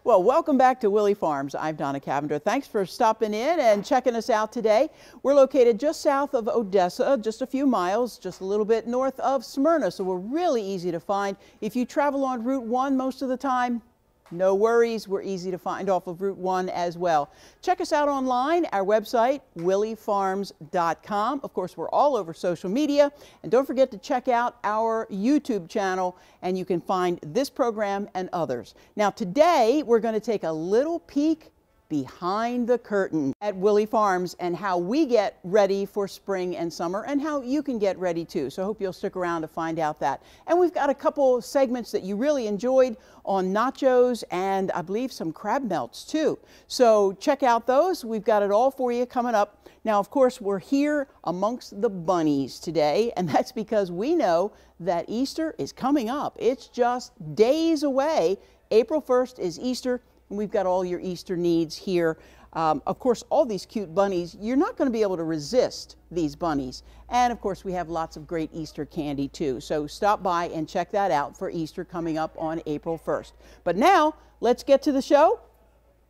Well, welcome back to Willey Farms. I'm Donna Cavender. Thanks for stopping in and checking us out today. We're located just south of Odessa, just a few miles, just a little bit north of Smyrna, so we're really easy to find. If you travel on Route 1 most of the time, no worries, we're easy to find off of Route 1 as well. Check us out online, our website, willeyfarms.com. Of course, we're all over social media. And don't forget to check out our YouTube channel, and you can find this program and others. Now, today, we're going to take a little peek behind the curtain at Willey Farms and how we get ready for spring and summer and how you can get ready too. So I hope you'll stick around to find out that. And we've got a couple segments that you really enjoyed on nachos and I believe some crab melts too. So check out those. We've got it all for you coming up. Now, of course, we're here amongst the bunnies today, and that's because we know that Easter is coming up. It's just days away. April 1st is Easter. And we've got all your Easter needs here. Of course, all these cute bunnies, you're not going to be able to resist these bunnies. And of course, we have lots of great Easter candy too. So stop by and check that out for Easter coming up on April 1st. But now, let's get to the show.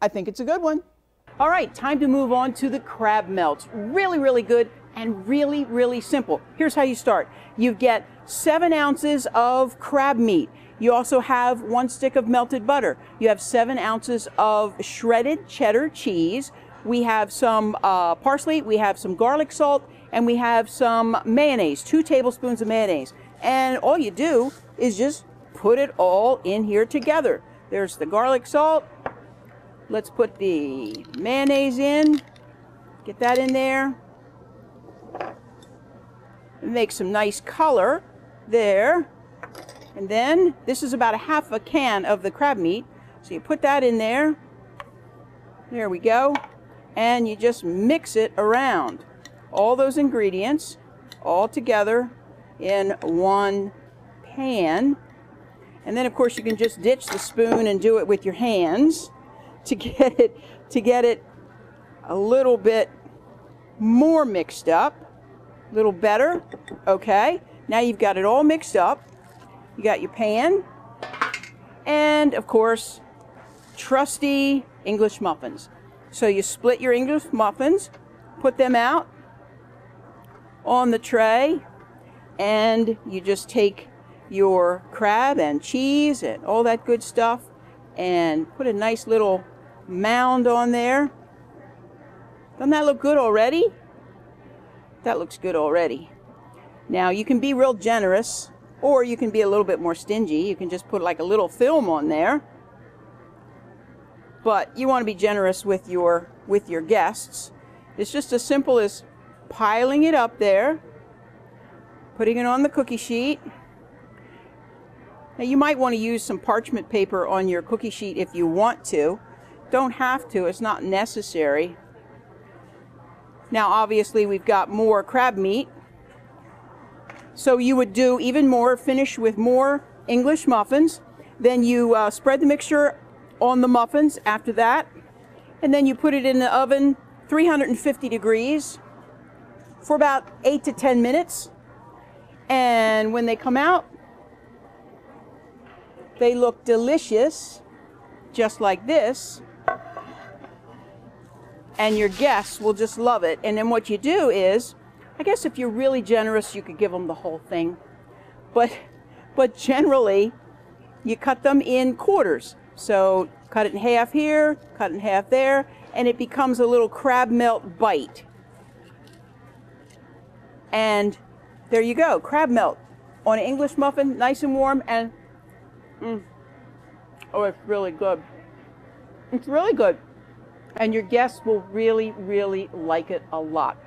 I think it's a good one. All right, time to move on to the crab melts. Really, really good and really, really simple. Here's how you start. You get 7 ounces of crab meat. You also have 1 stick of melted butter. You have 7 ounces of shredded cheddar cheese. We have some parsley, we have some garlic salt, and we have some mayonnaise, 2 tablespoons of mayonnaise. And all you do is just put it all in here together. There's the garlic salt. Let's put the mayonnaise in. Get that in there. Make some nice color there. And then this is about a half a can of the crab meat. So you put that in there. There we go. And you just mix it around. All those ingredients all together in one pan. And then of course you can just ditch the spoon and do it with your hands to get it a little bit more mixed up. A little better. Okay. Now you've got it all mixed up. You got your pan, and of course, trusty English muffins. So you split your English muffins, put them out on the tray, and you just take your crab and cheese and all that good stuff and put a nice little mound on there. Doesn't that look good already? That looks good already. Now you can be real generous, or you can be a little bit more stingy. You can just put like a little film on there. But you want to be generous with your guests. It's just as simple as piling it up there, putting it on the cookie sheet. Now you might want to use some parchment paper on your cookie sheet if you want to. Don't have to, it's not necessary. Now obviously we've got more crab meat. So you would do even more, finish with more English muffins. Then you spread the mixture on the muffins after that. And then you put it in the oven, 350 degrees, for about 8 to 10 minutes. And when they come out, they look delicious, just like this. And your guests will just love it. And then what you do is, I guess if you're really generous, you could give them the whole thing. But generally, you cut them in quarters. So cut it in half here, cut it in half there, and it becomes a little crab melt bite. And there you go, crab melt on an English muffin, nice and warm, and oh, it's really good. It's really good. And your guests will really, really like it a lot.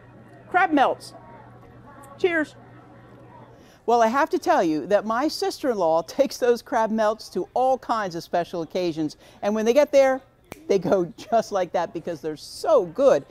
Crab melts. Cheers. Well, I have to tell you that my sister-in-law takes those crab melts to all kinds of special occasions. And when they get there, they go just like that because they're so good.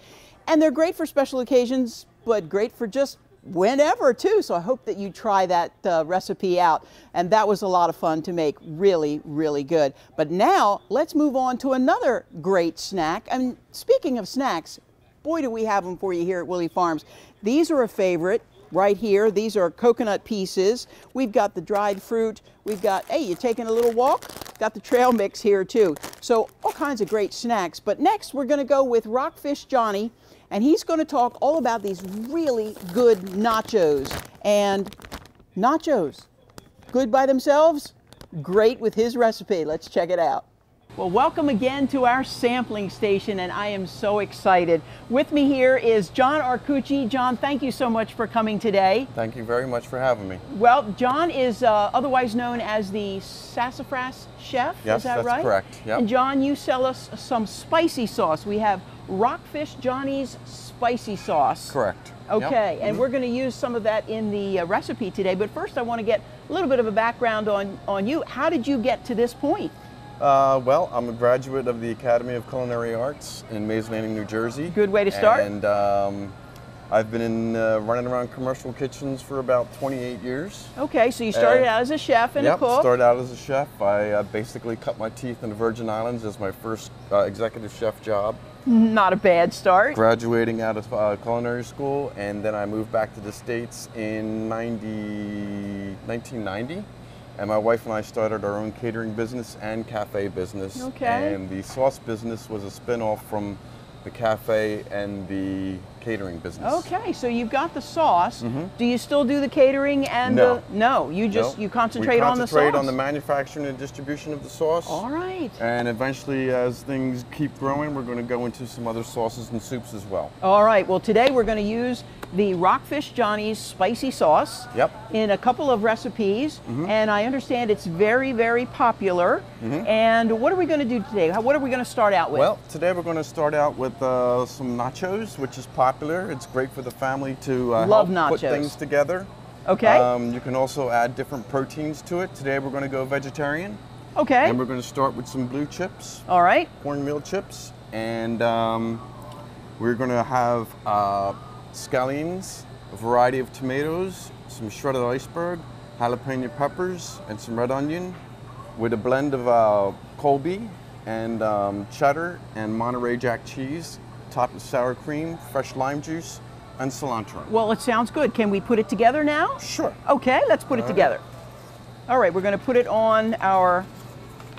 And they're great for special occasions, but great for just whenever too. So I hope that you try that recipe out. And that was a lot of fun to make. Really, really good. But now let's move on to another great snack. And speaking of snacks, boy, do we have them for you here at Willey Farms. These are a favorite. right here. These are coconut pieces. We've got the dried fruit. We've got, hey, you taking a little walk? Got the trail mix here too. So all kinds of great snacks. But next we're going to go with Rockfish Johnny, and he's going to talk all about these really good nachos. And nachos, good by themselves, great with his recipe. Let's check it out. Well, welcome again to our sampling station, and I am so excited. With me here is John Arcucci. John, thank you so much for coming today. Thank you very much for having me. Well, John is otherwise known as the Sassafras Chef, yes, is that that's right? Correct. Yep. And John, you sell us some spicy sauce. We have Rockfish Johnnies Spicy Sauce. Correct. Okay, yep. And we're going to use some of that in the recipe today, but first I want to get a little bit of a background on you. How did you get to this point? Well, I'm a graduate of the Academy of Culinary Arts in Mays Landing, New Jersey. Good way to start. And I've been running around commercial kitchens for about 28 years. Okay, so you started out as a chef and a cook. Yep, started out as a chef. I basically cut my teeth in the Virgin Islands as my first executive chef job. Not a bad start. Graduating out of culinary school, and then I moved back to the States in 1990. And my wife and I started our own catering business and cafe business. Okay. And the sauce business was a spin-off from the cafe and the catering business. Okay, so you've got the sauce. Mm-hmm. Do you still do the catering and no. You just you concentrate on the sauce? We concentrate on the manufacturing and distribution of the sauce. All right. And eventually, as things keep growing, we're going to go into some other sauces and soups as well. All right, well today we're going to use the Rockfish Johnnies Spicy Sauce. Yep. In a couple of recipes, and I understand it's very, very popular. And what are we going to do today? What are we going to start out with? Well, today we're going to start out with some nachos, which is popular. It's great for the family to help put things together. Okay. You can also add different proteins to it. Today we're going to go vegetarian. Okay. And we're going to start with some blue chips. All right. Cornmeal chips. And we're going to have scallions, a variety of tomatoes, some shredded iceberg, jalapeno peppers, and some red onion with a blend of Colby and cheddar and Monterey Jack cheese, topped with sour cream, fresh lime juice, and cilantro. Well, it sounds good. Can we put it together now? Sure. Okay, let's put it together. All right, we're going to put it on our...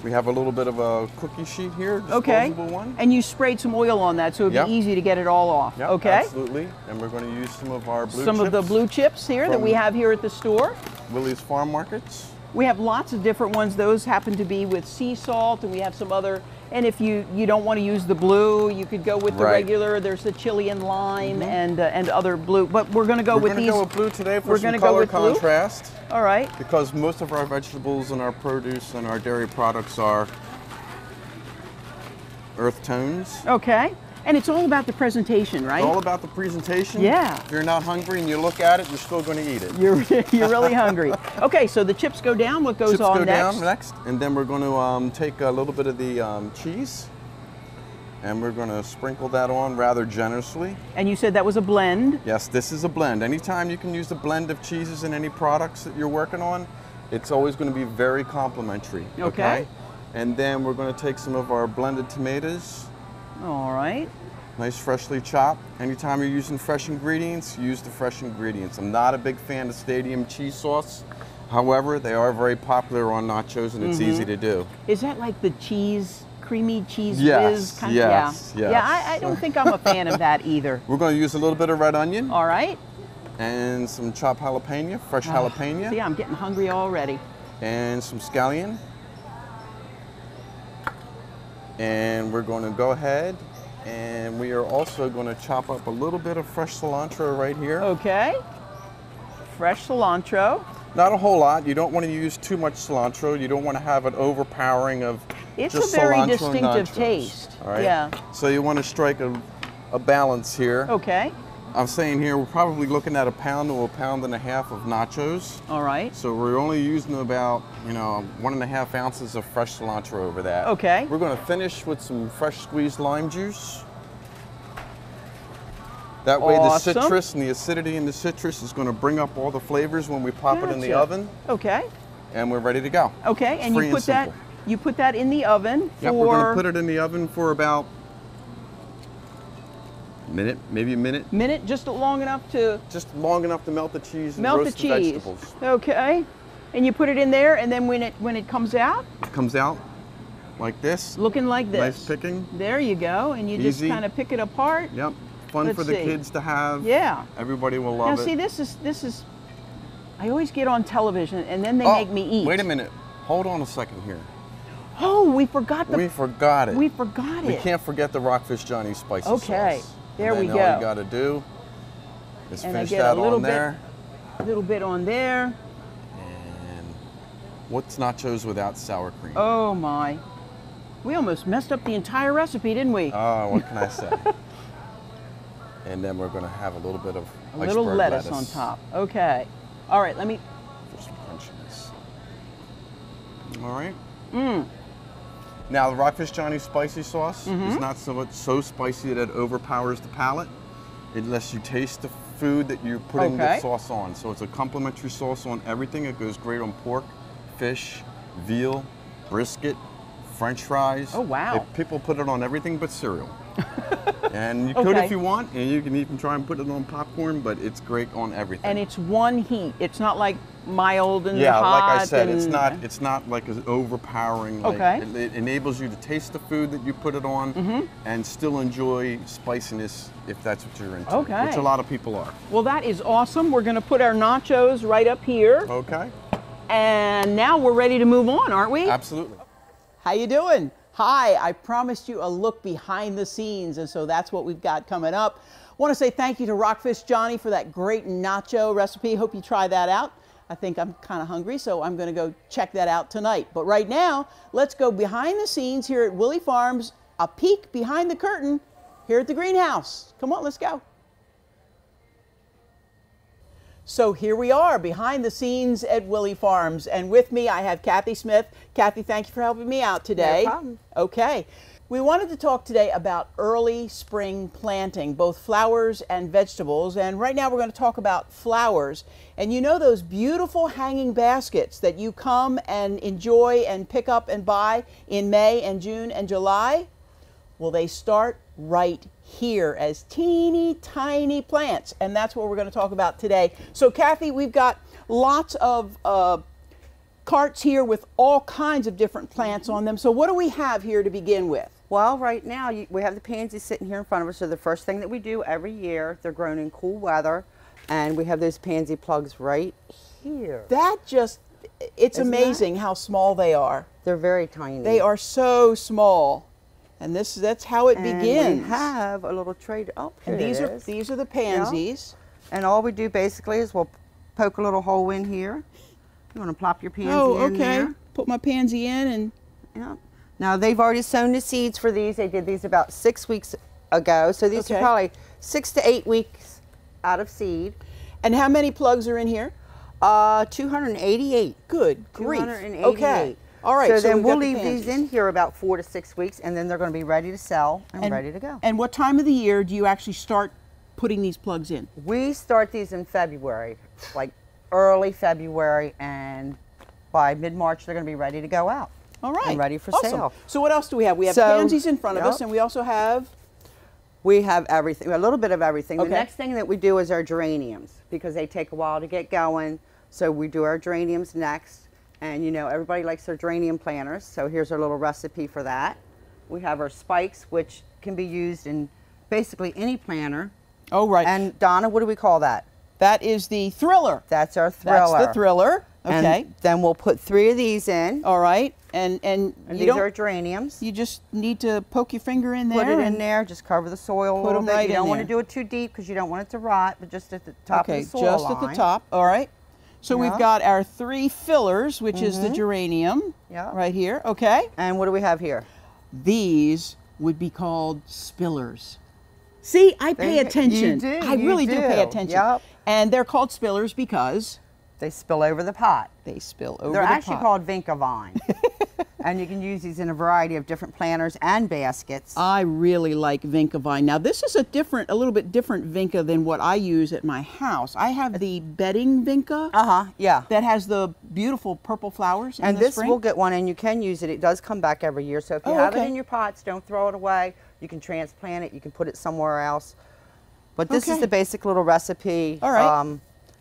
We have a little bit of a cookie sheet here, disposable one. And you sprayed some oil on that, so it'd be easy to get it all off. Yep, okay. Absolutely. And we're going to use some of our blue chips. Some of the blue chips here that we have here at the store. Willie's Farm Markets. We have lots of different ones. Those happen to be with sea salt, and we have some other. And if you don't want to use the blue, you could go with the regular. There's the chili and lime and other blue. But we're going to go with these. We're going to go with blue today for some color contrast. All right. Because most of our vegetables and our produce and our dairy products are earth tones. Okay. And it's all about the presentation, right? It's all about the presentation. Yeah. If you're not hungry and you look at it, you're still going to eat it. You're really hungry. Okay, so the chips go down. What goes on next? Chips go down next, and then we're going to take a little bit of the cheese, and we're going to sprinkle that on rather generously. And you said that was a blend? Yes, this is a blend. Anytime you can use a blend of cheeses in any products that you're working on, it's always going to be very complimentary. Okay. And then we're going to take some of our blended tomatoes. All right. Nice freshly chopped. Anytime you're using fresh ingredients, use the fresh ingredients. I'm not a big fan of stadium cheese sauce. However, they are very popular on nachos and it's easy to do. Is that like the cheese, creamy cheese whiz kind yes, of? Yeah, I don't think I'm a fan of that either. We're going to use a little bit of red onion. All right. And some chopped jalapeno, fresh jalapeno. See, I'm getting hungry already. And some scallion. And we're going to go ahead and we are also going to chop up a little bit of fresh cilantro right here. Okay. Fresh cilantro. Not a whole lot. You don't want to use too much cilantro. You don't want to have an overpowering of it's just a very cilantro distinctive nachos. Taste. All right? Yeah. So you want to strike a balance here. Okay. I'm saying here we're probably looking at 1 pound to 1.5 pounds of nachos. All right. So we're only using about 1.5 ounces of fresh cilantro over that. Okay. We're going to finish with some fresh squeezed lime juice. That way the citrus and the acidity in the citrus is going to bring up all the flavors when we pop it in the oven. Okay. And we're ready to go. Okay, and you put that in the oven for... Yep, we're going to put it in the oven for about Minute, maybe a minute. Minute, just long enough to Just long enough to melt the cheese and melt the roast the cheese. vegetables. Okay. And you put it in there, and then when it comes out, It comes out like this. looking like this. Nice picking. There you go, and you just Easy. kind of pick it apart. Yep. Fun Let's for the see. kids to have. Yeah. Everybody will Now love it. see, this is. I always get on television, and then they make me eat. Wait a minute. Hold on a second here. Oh, we forgot the. We forgot it. We forgot it. We can't forget the Rockfish Johnnies Spicy Okay, sauce. there we All go. you got to do is And I finish get that a little on there. A little bit on there. And what's nachos without sour cream? Oh my. We almost messed up the entire recipe, didn't we? Oh, what can I say? And then we're going to have a little bit of A little lettuce on top. Okay. All right, let me. for some crunchiness. All right. Mmm. Now, the Rockfish Johnnies Spicy sauce is not so spicy that it overpowers the palate. It lets you taste the food that you're putting the sauce on. So it's a complimentary sauce on everything. It goes great on pork, fish, veal, brisket, French fries. Oh, wow. People put it on everything but cereal. And you could if you want, and you can even try and put it on popcorn, but it's great on everything. And it's one heat. It's not like mild and yeah, hot. like I said, and... it's not like an overpowering. Like, it enables you to taste the food that you put it on, and still enjoy spiciness if that's what you're into. Okay. Which a lot of people are. Well, that is awesome. We're going to put our nachos right up here. Okay. And now we're ready to move on, aren't we? Absolutely. How you doing? Hi, I promised you a look behind the scenes, and so that's what we've got coming up. I want to say thank you to Rockfish Johnny for that great nacho recipe. Hope you try that out. I think I'm kind of hungry, so I'm going to go check that out tonight. But right now, let's go behind the scenes here at Willey Farms, a peek behind the curtain here at the greenhouse. Come on, let's go. So here we are behind the scenes at Willey Farms, and with me I have Kathy Smith. Kathy, thank you for helping me out today. No problem. Okay. We wanted to talk today about early spring planting, both flowers and vegetables, and right now we're going to talk about flowers. And you know those beautiful hanging baskets that you come and enjoy and pick up and buy in May and June and July? Well, they start right here as teeny tiny plants, and that's what we're going to talk about today. So Kathy, we've got lots of carts here with all kinds of different plants on them. So what do we have here to begin with? Well, right now we have the pansies sitting here in front of us. So the first thing that we do every year, they're grown in cool weather, and we have those pansy plugs right here. That just, it's amazing how small they are. They're very tiny. They are so small. And that's how it begins. We have a little tray up here. And these are the pansies. Yeah. And all we do basically is we'll poke a little hole in here. You want to plop your pansy in there. Put my pansy in and. Yeah. Now they've already sown the seeds for these. They did these about 6 weeks ago. So these are probably 6 to 8 weeks out of seed. And how many plugs are in here? 288. Good grief. 288. Okay. All right. So then we'll leave these in here about 4 to 6 weeks, and then they're going to be ready to sell and ready to go. And what time of the year do you actually start putting these plugs in? We start these in February, like early February, and by mid-March they're going to be ready to go out. All right. And ready for sale. So what else do we have? We have pansies in front of us, and we also have... We have everything, a little bit of everything. Okay. The next thing that we do is our geraniums, because they take a while to get going. So we do our geraniums next. And you know, everybody likes their geranium planters, so here's our little recipe for that. We have our spikes, which can be used in basically any planter. Oh, right. And Donna, what do we call that? That is the thriller. That's our thriller. That's the thriller. Okay. And then we'll put 3 of these in. All right. And these are geraniums. You just need to poke your finger in there. Put it in there. Just cover the soil a little bit. Right you don't want to do it too deep because you don't want it to rot, but just at the top of the soil just line. at the top. All right. So we've got our 3 fillers, which is the geranium right here. Okay. And what do we have here? These would be called spillers. See, I pay attention. You do. I really do pay attention. Yep. And they're called spillers because they spill over the pot. They spill over They're the pot. They're actually called vinca vine. And you can use these in a variety of different planters and baskets. I really like vinca vine. Now this is a little bit different vinca than what I use at my house. I have the bedding vinca. Yeah. That has the beautiful purple flowers in and the this spring. will get one, and you can use it. It does come back every year. So if you have it in your pots, don't throw it away. You can transplant it. You can put it somewhere else. But this is Okay. the basic little recipe All right.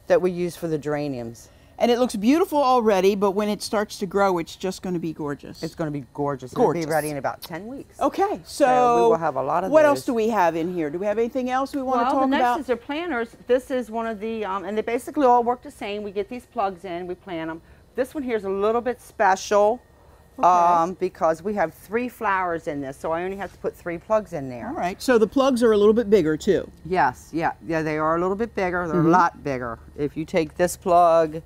that we use for the geraniums. And it looks beautiful already, but when it starts to grow, it's just going to be gorgeous. It's going to be gorgeous. Gorgeous. It'll be ready in about 10 weeks. Okay, So we will have a lot of what those. else do we have in here? Do we have anything else we want to talk Well, the next about? is their planters. This is one of the, and they basically all work the same. We get these plugs in, we plant them. This one here is a little bit special because we have 3 flowers in this, so I only have to put 3 plugs in there. All right, so the plugs are a little bit bigger too. Yes, yeah, they are a little bit bigger. They're a lot bigger. If you take this plug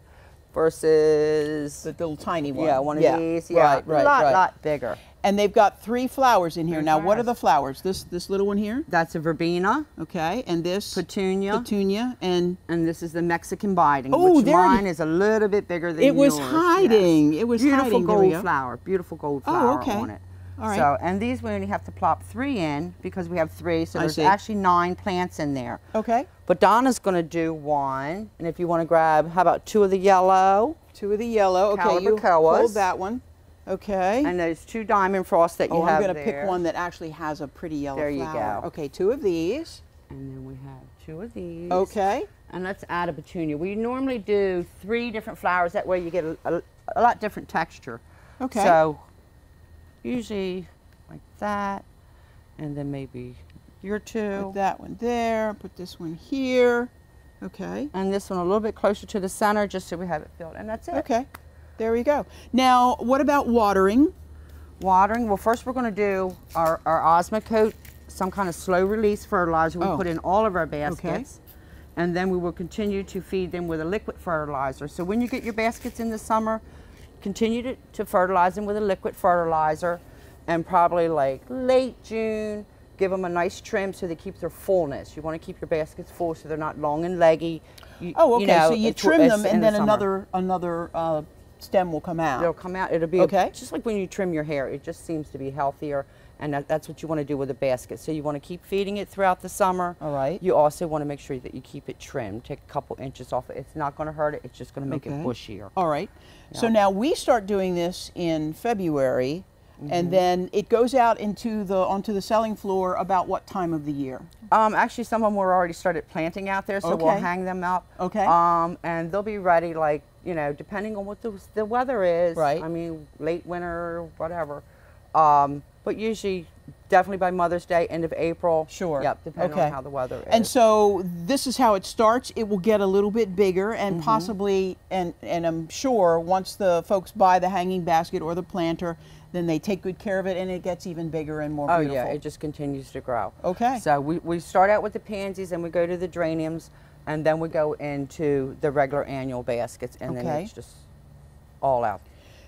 versus The little tiny one. yeah, one of these, yeah, right, lot bigger. And they've got 3 flowers in here. 3 Now, what are flowers. the flowers? This little one here? That's a verbena, Okay, and this? petunia, Petunia, and and this is the Mexican biting, Oh, which there it mine is a little bit bigger than it was yours. hiding. Yes. It was Beautiful hiding. There we gold go. flower, beautiful gold Oh, flower okay. on it. All right. So, and these we only have to plop 3 in because we have 3, so I there's see. actually 9 plants in there. Okay, But Donna's going to do 1, and if you want to grab, how about 2 of the yellow, 2 of the yellow. Okay, you Calibracoas. hold that one. Okay. and those 2 diamond frost that you Oh, have I'm going to there. pick one that actually has a pretty yellow There you flower. go. Okay, 2 of these. And then we have 2 of these. Okay. And let's add a petunia. We normally do 3 different flowers. That way you get a lot different texture. Okay. So usually like that, and then maybe your 2. Put that one there. Put this one here. Okay. And this one a little bit closer to the center, just so we have it filled. And that's it. Okay. There we go. Now, what about watering? Watering. Well, first we're going to do our Osmocote, some kind of slow release fertilizer. We Oh. put in all of our baskets. And then we will continue to feed them with a liquid fertilizer. So when you get your baskets in the summer, continue to fertilize them with a liquid fertilizer, and probably like late June, give them a nice trim so they keep their fullness. You want to keep your baskets full so they're not long and leggy. Oh, okay. So you trim them, in and the then summer. another stem will come out. It'll come out. It'll be Okay. just like when you trim your hair. It just seems to be healthier, and that's what you want to do with a basket. So you want to keep feeding it throughout the summer. All right. You also want to make sure that you keep it trimmed. Take a couple inches off it. It's not going to hurt it. It's just going to make it bushier. All right. So now we start doing this in February, and then it goes out onto the selling floor about what time of the year? Actually, some of them were already started planting out there, so we'll Okay. hang them up. Okay. And they'll be ready, like, depending on what the weather is. Right. I mean, late winter, whatever. But usually, definitely by Mother's Day, end of April. Sure. Yep, depending Okay. on how the weather is. And so this is how it starts. It will get a little bit bigger, and possibly, and I'm sure once the folks buy the hanging basket or the planter, then they take good care of it, and it gets even bigger and more Oh beautiful. yeah, it just continues to grow. Okay. So we start out with the pansies, and we go to the geraniums, and then we go into the regular annual baskets, and then Okay. it's just all out.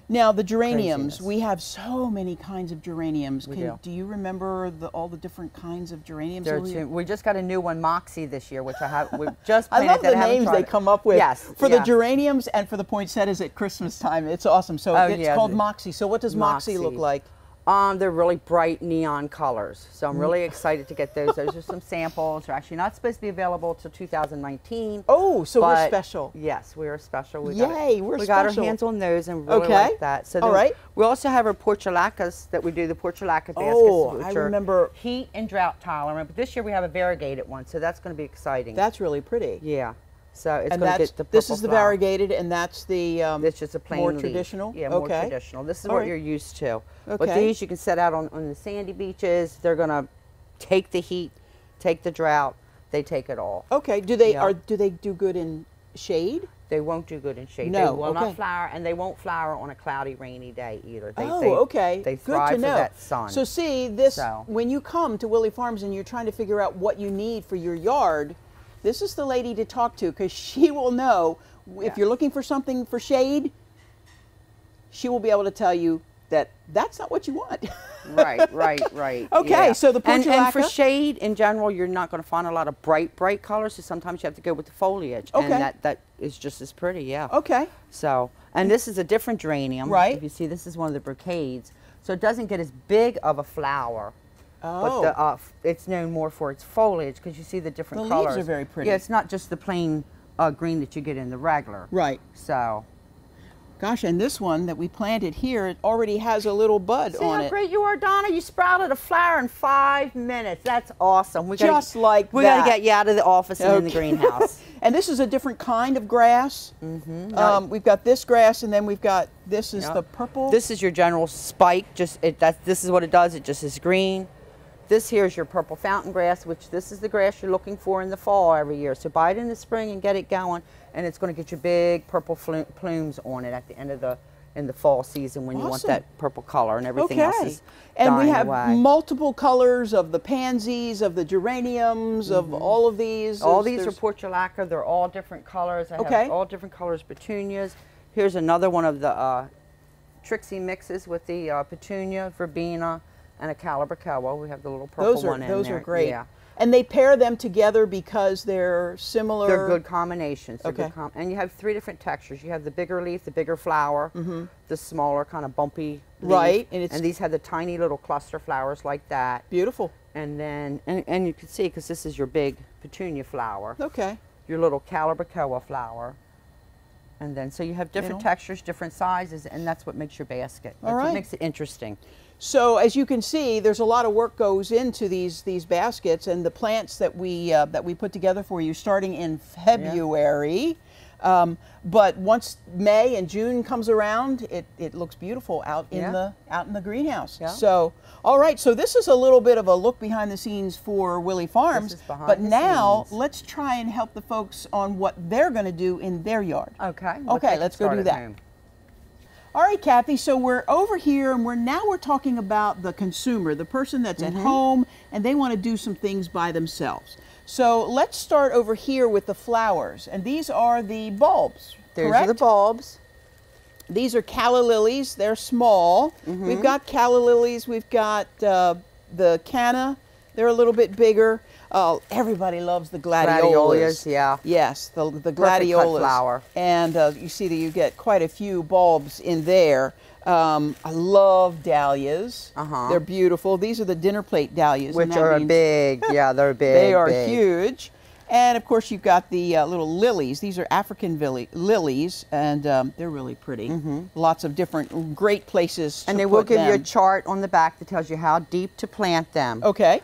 Now the geraniums, Craziness. we have so many kinds of geraniums. We do. Do you remember all the different kinds of geraniums? that We just got a new one, Moxie, this year, which we just I planted. love that the haven't names tried they it. come up with Yes, for the yeah. geraniums and for the poinsettias at Christmas time. It's awesome. So Oh, it's yeah, called Moxie. So what does Moxie look Moxie. like? They're really bright neon colors, so I'm really excited to get those. Those are some samples. They're actually not supposed to be available till 2019. Oh, so we're but special. Yes, we are special. We Yay, got we're we got our special. hands on those and really Okay. like that. So All then right. We also have our portulacas that we do, the portulaca baskets. Oh, which I are remember- heat and drought tolerant. But this year we have a variegated one, so that's going to be exciting. That's really pretty. yeah. So it's And going to that's get the this purple is the flower. variegated, and that's the It's just a plain more leaf. traditional. Yeah, more Okay. traditional. This is All what right. you're used to. But Okay. these you can set out on the sandy beaches. They're going to take the heat, take the drought. They take it all. Okay. Do they Yeah. do they do good in shade? They won't do good in shade. No, They will okay. not flower, and they won't flower on a cloudy, rainy day either. Okay. They Good thrive to know. for that sun. So see, this So. when you come to Willey Farms and you're trying to figure out what you need for your yard, this is the lady to talk to, because she will know if Yeah. you're looking for something for shade. She will be able to tell you that that's not what you want. Right. Okay, so the and for portulaca? shade in general, you're not going to find a lot of bright colors. So sometimes you have to go with the foliage, Okay. and that is just as pretty. Yeah. Okay. So, and this is a different geranium. Right. If you see, this is one of the brocades. So it doesn't get as big of a flower. Oh. But it's known more for its foliage, because you see the different The colors. leaves are very pretty. Yeah, it's not just the plain green that you get in the regular. Right. So, Gosh, and this one that we planted here, it already has a little bud See on how it. great you are, Donna? You sprouted a flower in 5 minutes. That's awesome. We Just like we that. got to get you out of the office and in the greenhouse. And this is a different kind of grass. We've got this grass, and then we've got, this is the purple. This is your general spike. This is what it does. It just is green. This here is your purple fountain grass, which this is the grass you're looking for in the fall every year. So buy it in the spring and get it going, and it's going to get you big purple plumes on it at the end of in the fall season when you want that purple color, and everything else is and we dying have away. multiple colors of the pansies, of the geraniums, of all of these. All these are portulaca. They're all different colors. I have all different colors petunias. Here's another one of the Trixie mixes with the petunia, verbena, and a calabacoa. We have the little purple one in there. Those are great. Yeah. And they pair them together because they're similar. They're good combinations. They're good and you have 3 different textures. You have the bigger leaf, the bigger flower, the smaller kind of bumpy leaf. Right. And these have the tiny little cluster flowers like that. Beautiful. And then, and you can see, because this is your big petunia flower. Okay. Your little calabacoa flower. And then, so you have different textures, different sizes, and that's what makes your basket. That's what makes it interesting. So as you can see, there's a lot of work goes into these baskets, and the plants that we put together for you starting in February. But once May and June comes around, it looks beautiful out in the greenhouse. So, all right, so this is a little bit of a look behind the scenes for Willey Farms. But now let's try and help the folks on what they're going to do in their yard. Okay. Okay, let's go do that. All right, Kathy, so we're over here, and we're talking about the consumer, the person that's at home, and they want to do some things by themselves. So let's start over here with the flowers, and these are the bulbs, These are the bulbs. These are calla lilies. They're small. We've got calla lilies. We've got the canna. They're a little bit bigger. Everybody loves the gladiolas. Yes, the gladiolas. Flower. And you see that you get quite a few bulbs in there. I love dahlias. They're beautiful. These are the dinner plate dahlias. Which are big. Yeah, they're big. They are huge. And of course you've got the little lilies. These are African lilies, and they're really pretty. Lots of different great places to And they will give you a chart on the back that tells you how deep to plant them. Okay.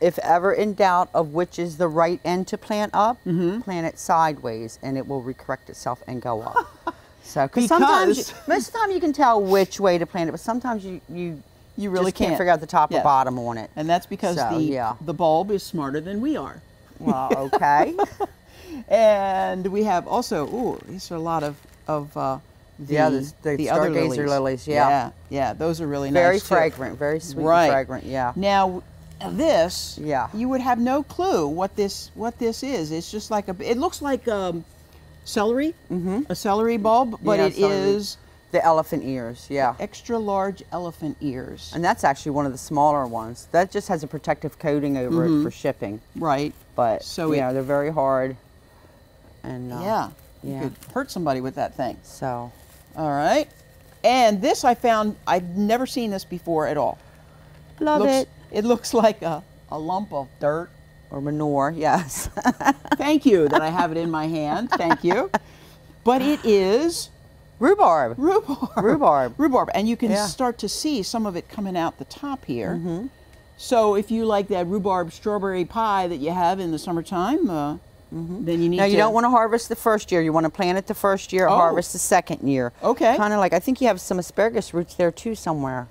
If ever in doubt of which is the right end to plant up, plant it sideways, and it will recorrect itself and go up. So, because sometimes, most of the time you can tell which way to plant it, but sometimes you really can't figure out the top or bottom on it. And that's because the bulb is smarter than we are. Well, okay. And we have also, these are a lot of the other lilies. Yeah, those are really nice. Very fragrant, very sweet and fragrant, Now, this, you would have no clue what this is. It's just like it looks like celery, a celery bulb, but it is the elephant ears, extra large elephant ears. And that's actually one of the smaller ones. That just has a protective coating over it for shipping. Right. But so they're very hard. And you could hurt somebody with that thing. So, all right. And this I found, I've never seen this before at all. Love it. It looks like a lump of dirt. Or manure, yes. Thank you that I have it in my hand. Thank you. But it is rhubarb. Rhubarb. And you can start to see some of it coming out the top here. So if you like that rhubarb strawberry pie that you have in the summertime, then you need to... Now, you don't want to harvest the first year. You want to plant it the first year, harvest the second year. Okay. Kind of like, I think you have some asparagus roots there too somewhere.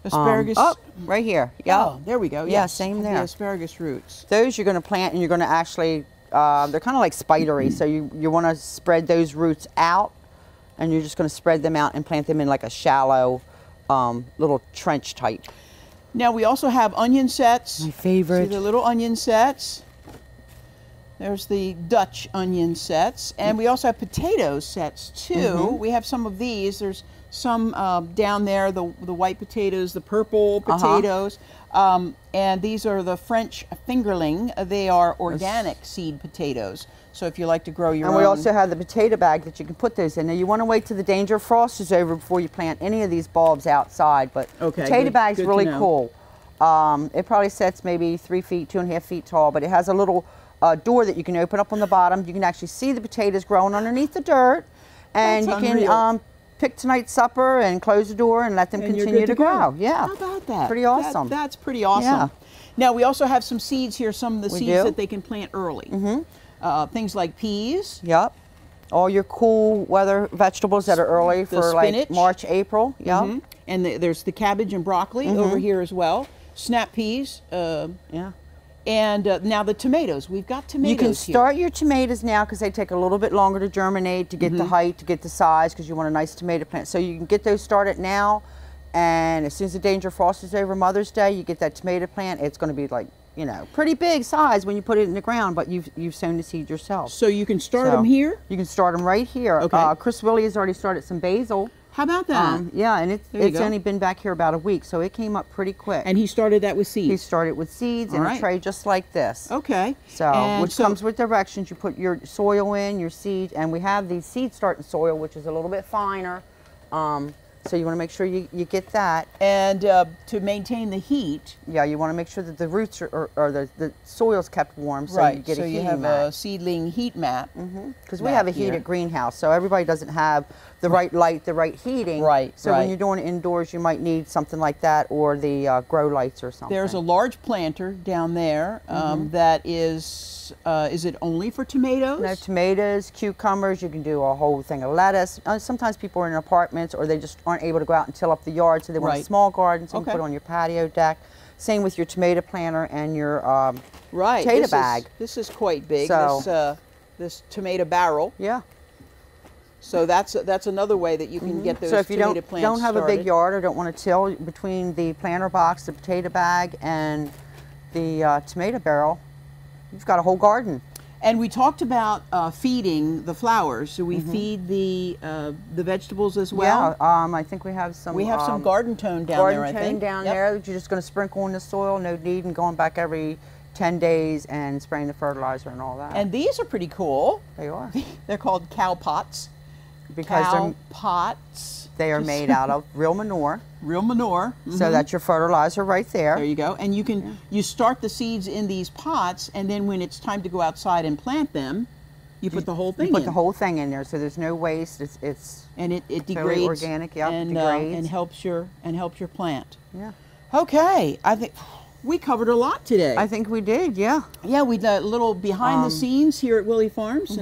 Asparagus. Right here. Oh, there we go. Yeah, same there. The asparagus roots. Those you're going to plant, and you're going to actually, they're kind of like spidery, so you want to spread those roots out, and you're just going to spread them out and plant them in like a shallow little trench type. Now we also have onion sets. My favorite. See the little onion sets. There's the Dutch onion sets, and we also have potato sets too. We have some of these. There's some down there, the white potatoes, the purple potatoes, and these are the French fingerling. They are organic seed potatoes. So if you like to grow your own. And we also have the potato bag that you can put those in. Now you want to wait till the danger of frost is over before you plant any of these bulbs outside, but potato bag's really cool. It probably sets maybe 3 feet, 2.5 feet tall, but it has a little door that you can open up on the bottom. You can actually see the potatoes growing underneath the dirt, and you can pick tonight's supper and close the door and let them continue to grow. Yeah. How about that? Pretty awesome. That's pretty awesome. Yeah. Now we also have some seeds here, some of the We seeds do. that they can plant early. Things like peas. Yep. All your cool weather vegetables that are early The for like spinach. March, April. Yep. And there's the cabbage and broccoli over here as well. Snap peas. Yeah. And now the tomatoes. We've got tomatoes You can here. start your tomatoes now because they take a little bit longer to germinate, to get the height, to get the size, because you want a nice tomato plant. So you can get those started now, and as soon as the danger frost is over Mother's Day, you get that tomato plant. It's going to be like, you know, pretty big size when you put it in the ground, but you've sown the seed yourself. So you can start them here? You can start them right here. Okay. Chris Willey has already started some basil. How about that? Yeah, and There you it's go. only been back here about a week, so it came up pretty quick. And he started that with He seeds? started with seeds in All right. a tray just like this. Okay. So, And which comes with directions. You put your soil in, your seed, and we have the seed starting soil, which is a little bit finer. So you want to make sure you get that. And to maintain the heat. Yeah, you want to make sure that the roots or the soil's kept warm, so Right. you get so a you heating have mat. a seedling heat mat. Because we have a heated greenhouse, so everybody doesn't have the right light, the right heating. Right, So right. when you're doing it indoors, you might need something like that, or the grow lights or something. There's a large planter down there that is it only for tomatoes? No, tomatoes, cucumbers, you can do a whole thing of lettuce. Sometimes people are in apartments or they just aren't able to go out and till up the yard, so they want a Right. small garden, so you Okay. can put it on your patio deck. Same with your tomato planter and your Right. potato bag. This is quite big, So- this tomato barrel. Yeah. So that's another way that you can get those So if you tomato plants don't have a big started. yard or don't want to till, between the planter box, the potato bag, and the tomato barrel, you've got a whole garden. And we talked about feeding the flowers. So we feed the vegetables as well. Yeah, I think we have some. We have some garden tone down garden there, I tone think. down Yep. there that you're just going to sprinkle in the soil. No need in going back every 10 days and spraying the fertilizer and all that. And these are pretty cool. they are They're called cow pots. because Cow pots. they are made out of real manure, Real manure. so that's your fertilizer right there. There you go. And you can you start the seeds in these pots, and then when it's time to go outside and plant them, you put the whole thing You put in. the whole thing in there, so there's no waste. It's and it totally degrades organic, yep, and degrades. helps your plant. yeah. Okay, I think we covered a lot today. I think we did, yeah. Yeah, we did a little behind the scenes here at Willey Farms,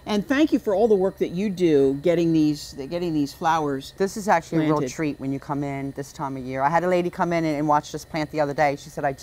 and thank you for all the work that you do getting these flowers. This is actually a real Planted. treat when you come in this time of year. I had a lady come in and watch us plant the other day. She said, I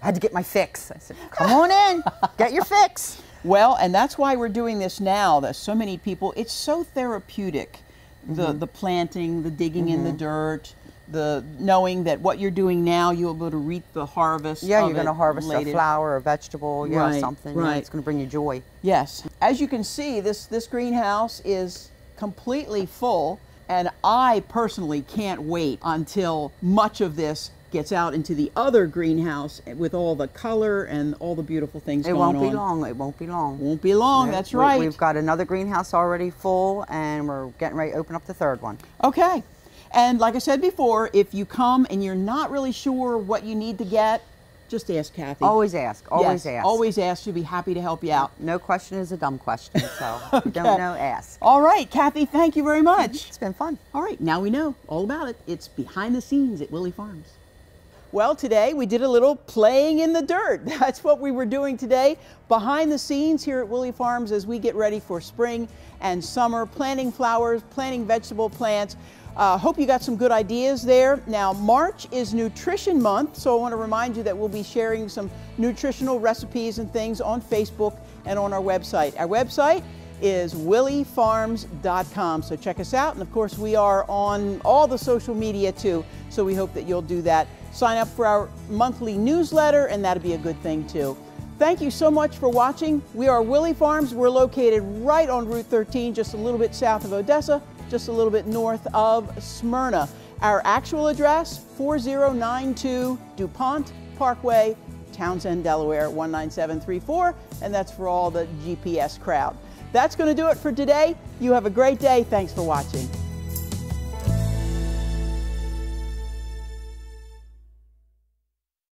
had to get my fix. I said, come on in, get your fix. Well, and that's why we're doing this now. There's so many people. It's so therapeutic, the planting, the digging in the dirt, the knowing that what you're doing now, you'll be able to reap the harvest. Yeah, of you're going to it harvest later. a flower, a vegetable, yeah, Right, something. right. Yeah, it's going to bring you joy. Yes. As you can see, this greenhouse is completely full, and I personally can't wait until much of this gets out into the other greenhouse with all the color and all the beautiful things It going won't on. be long. It won't be long. Won't be long, No, that's right. We've got another greenhouse already full, and we're getting ready to open up the third one. Okay. And like I said before, if you come and you're not really sure what you need to get, just ask Kathy. Always ask. Always Yes, ask. Always ask. She'll be happy to help you out. No question is a dumb question, so if you don't know, ask. All right, Kathy, thank you very much. It's been fun. All right, now we know all about it. It's behind the scenes at Willey Farms. Well, today we did a little playing in the dirt. That's what we were doing today, behind the scenes here at Willey Farms as we get ready for spring and summer, planting flowers, planting vegetable plants. Hope you got some good ideas there. Now, March is Nutrition Month, so I want to remind you that we'll be sharing some nutritional recipes and things on Facebook and on our website. Our website is willeyfarms.com, so check us out. And of course, we are on all the social media too, so we hope that you'll do that. Sign up for our monthly newsletter, and that'll be a good thing too. Thank you so much for watching. We are Willey Farms. We're located right on Route 13, just a little bit south of Odessa, just a little bit north of Smyrna. Our actual address, 4092 DuPont Parkway, Townsend, Delaware, 19734, and that's for all the GPS crowd. That's going to do it for today. You have a great day. Thanks for watching.